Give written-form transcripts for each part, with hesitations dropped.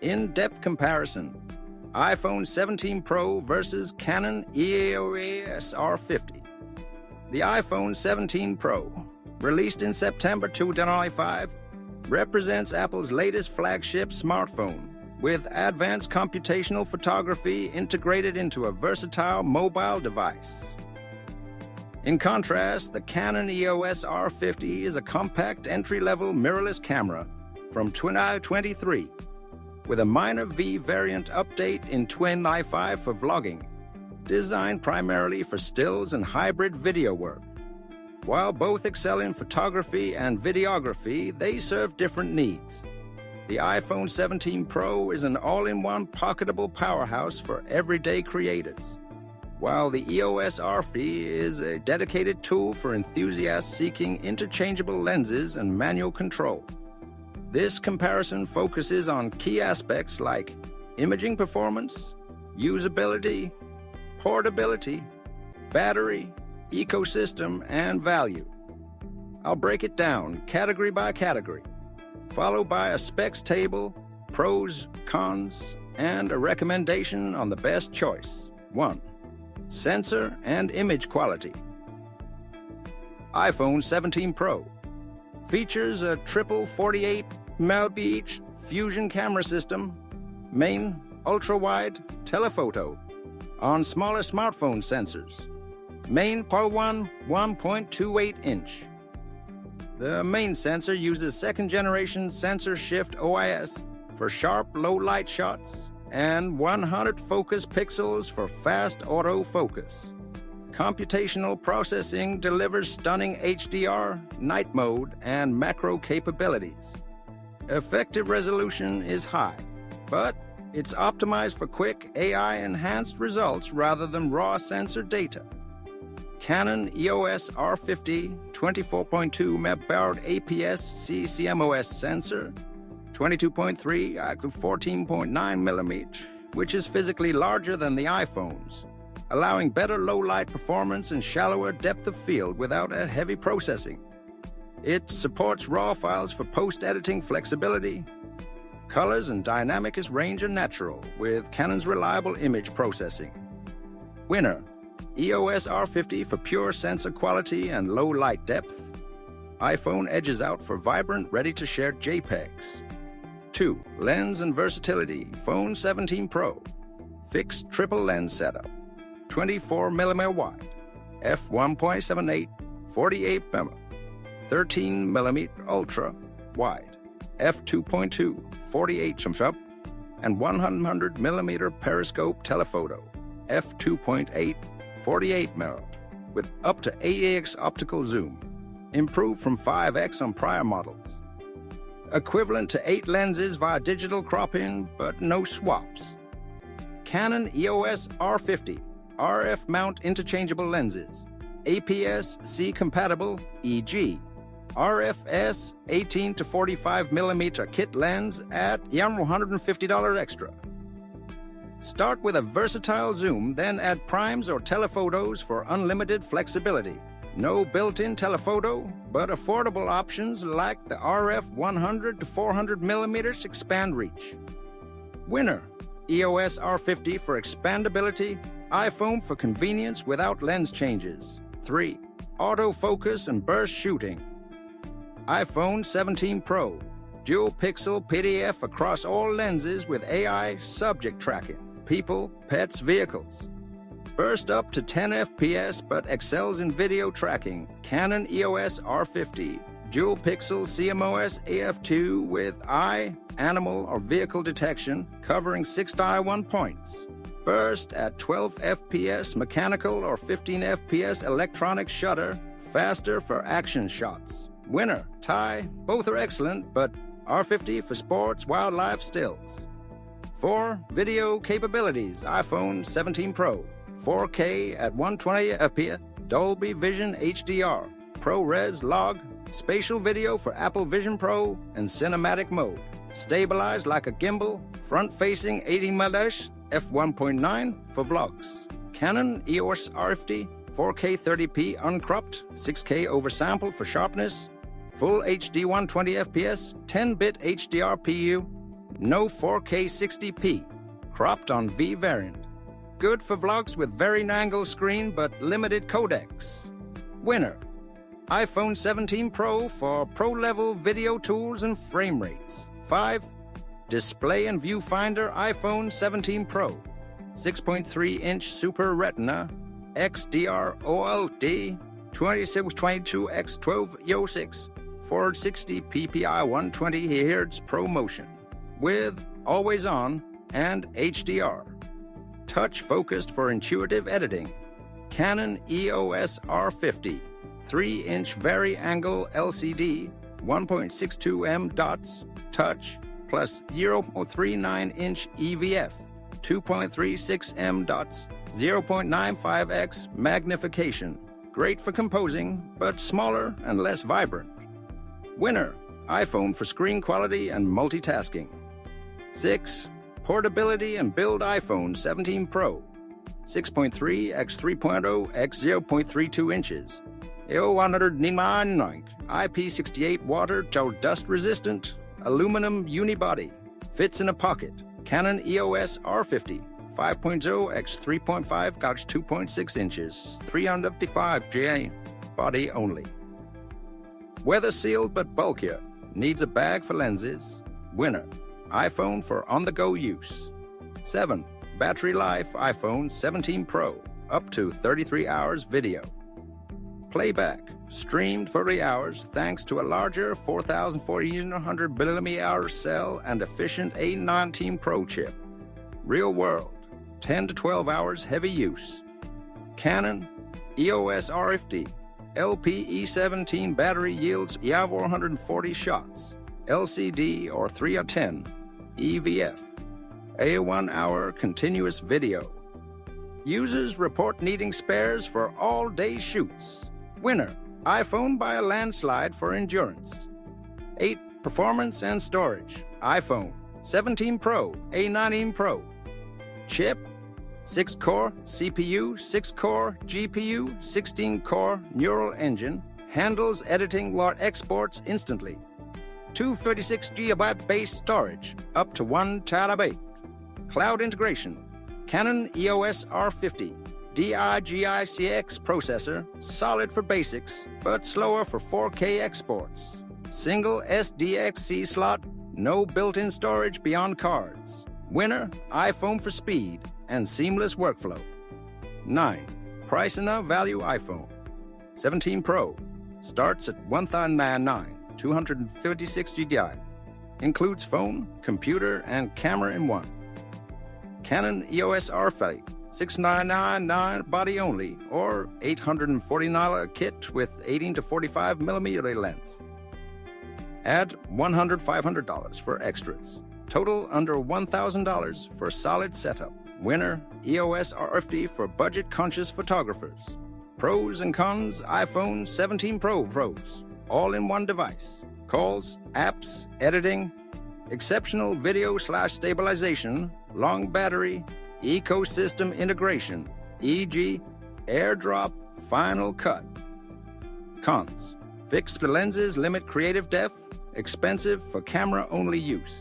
In-depth comparison. iPhone 17 Pro versus Canon EOS R50. The iPhone 17 Pro, released in September 2005, represents Apple's latest flagship smartphone with advanced computational photography integrated into a versatile mobile device. In contrast, the Canon EOS R50 is a compact entry-level mirrorless camera from Twin i23 with a minor V variant update in Twin i5 for vlogging, designed primarily for stills and hybrid video work. While both excel in photography and videography, they serve different needs. The iPhone 17 Pro is an all-in-one pocketable powerhouse for everyday creators, while the EOS R50 is a dedicated tool for enthusiasts seeking interchangeable lenses and manual control. This comparison focuses on key aspects like imaging performance, usability, portability, battery, ecosystem, and value. I'll break it down category by category, followed by a specs table, pros, cons, and a recommendation on the best choice. 1. Sensor and image quality. iPhone 17 Pro features a triple 48 megapixel fusion camera system, main, ultra-wide, telephoto, on smaller smartphone sensors, main PAL1 1.28-inch. The main sensor uses second-generation sensor shift OIS for sharp low-light shots and 100 focus pixels for fast autofocus. Computational processing delivers stunning HDR, night mode, and macro capabilities. Effective resolution is high, but it's optimized for quick AI-enhanced results rather than raw sensor data. Canon EOS R50 24.2 megabit APS-C CMOS sensor, 22.3 x 14.9 mm, which is physically larger than the iPhones, allowing better low-light performance and shallower depth of field without a heavy processing. It supports RAW files for post-editing flexibility. Colors and dynamic range are natural with Canon's reliable image processing. Winner: EOS R50 for pure sensor quality and low light depth. iPhone edges out for vibrant, ready-to-share JPEGs. 2. Lens and versatility. Phone 17 Pro. Fixed triple lens setup. 24mm wide. f1.78, 48mm. 13mm ultra wide. f2.2, 48mm. And 100mm periscope telephoto. f2.8, 48mm, with up to 8x optical zoom, improved from 5x on prior models. Equivalent to 8 lenses via digital cropping, but no swaps. Canon EOS R50, RF mount interchangeable lenses, APS-C compatible, e.g. RFS 18 to 45mm kit lens at $150 extra. Start with a versatile zoom, then add primes or telephotos for unlimited flexibility. No built-in telephoto, but affordable options like the RF 100 to 400mm expand reach. Winner: EOS R50 for expandability, iPhone for convenience without lens changes. 3. Autofocus and burst shooting. iPhone 17 Pro, dual pixel PDF across all lenses with AI subject tracking. People, pets, vehicles. Burst up to 10 FPS but excels in video tracking. Canon EOS R50, dual pixel CMOS AF2 with eye, animal, or vehicle detection, covering 6 +1 points. Burst at 12 FPS mechanical or 15 FPS electronic shutter, faster for action shots. Winner, tie, both are excellent, but R50 for sports, wildlife, stills. 4. Video capabilities. iPhone 17 Pro. 4K at 120 FPS. Dolby Vision HDR. ProRes log. Spatial video for Apple Vision Pro and cinematic mode. Stabilized like a gimbal. Front-facing 80mm f1.9 for vlogs. Canon EOS R50. 4K 30p uncropped. 6K oversampled for sharpness. Full HD 120 FPS. 10-bit HDR PU. No 4K 60p. Cropped on V variant. Good for vlogs with very angle screen but limited codecs. Winner. iPhone 17 Pro for pro-level video tools and frame rates. 5. Display and viewfinder iPhone 17 Pro. 6.3-inch Super Retina XDR OLED 2622x12E06 460 ppi 120 Hz ProMotion with always on and HDR. Touch focused for intuitive editing. Canon EOS R50 3-inch vari-angle LCD 1.62 dots touch plus 0.39-inch EVF 2.36 dots 0.95x magnification. Great for composing, but smaller and less vibrant. Winner. iPhone for screen quality and multitasking. 6. Portability and build iPhone 17 Pro. 6.3 x 3.0 x 0.32 inches. 199 IP68 water to dust resistant aluminum unibody. Fits in a pocket. Canon EOS R50. 5.0 x 3.5 gauge 2.6 inches. 355 GA. Body only. Weather sealed but bulkier. Needs a bag for lenses. Winner. iPhone for on-the-go use. 7. Battery life iPhone 17 Pro. Up to 33 hours video. Playback. Streamed 40 hours thanks to a larger 4400 mAh cell and efficient A19 Pro chip. Real world. 10 to 12 hours heavy use. Canon EOS R50. LPE17 battery yields 440 shots. LCD or 3 or 10. EVF. A 1-hour continuous video. Users report needing spares for all-day shoots. Winner. iPhone by a landslide for endurance. 8. Performance and storage. iPhone 17 Pro, A19 Pro. Chip. 6-core CPU, 6-core GPU, 16-core neural engine. Handles editing or exports instantly. 256 GB base storage, up to 1 TB. Cloud integration. Canon EOS R50. DIGICX processor, solid for basics, but slower for 4K exports. Single SDXC slot, no built-in storage beyond cards. Winner, iPhone for speed and seamless workflow. 9. Price enough value iPhone. 17 Pro. Starts at $1,099, 256 GB. Includes phone, computer, and camera in one. Canon EOS R50. $699 body only, or $849 kit with 18 to 45mm lens. Add $500 for extras. Total under $1,000 for solid setup. Winner, EOS R50 for budget-conscious photographers. Pros and cons, iPhone 17 Pro Pros. All in one device. Calls, apps, editing, exceptional video/stabilization, long battery, ecosystem integration, e.g., AirDrop, Final Cut. Cons. Fixed lenses limit creative depth, expensive for camera-only use.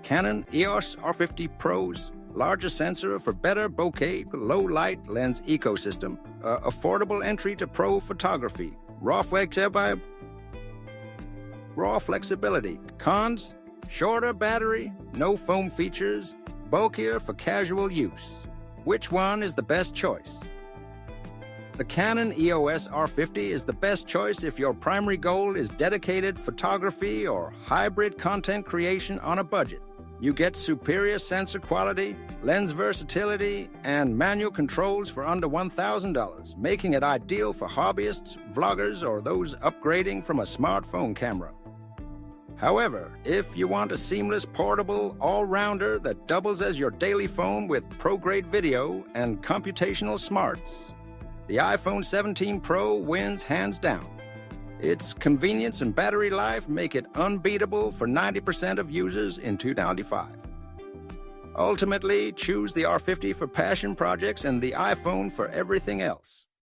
Canon EOS R50 Pros, larger sensor for better bokeh, low-light lens ecosystem, affordable entry to pro photography, raw flexibility. Cons. Shorter battery, no foam features, bulkier for casual use. Which one is the best choice? The Canon EOS R50 is the best choice if your primary goal is dedicated photography or hybrid content creation on a budget. You get superior sensor quality, lens versatility, and manual controls for under $1,000, making it ideal for hobbyists, vloggers, or those upgrading from a smartphone camera. However, if you want a seamless, portable, all-rounder that doubles as your daily phone with pro-grade video and computational smarts, the iPhone 17 Pro wins hands down. Its convenience and battery life make it unbeatable for 90% of users in 2025. Ultimately, choose the R50 for passion projects and the iPhone for everything else.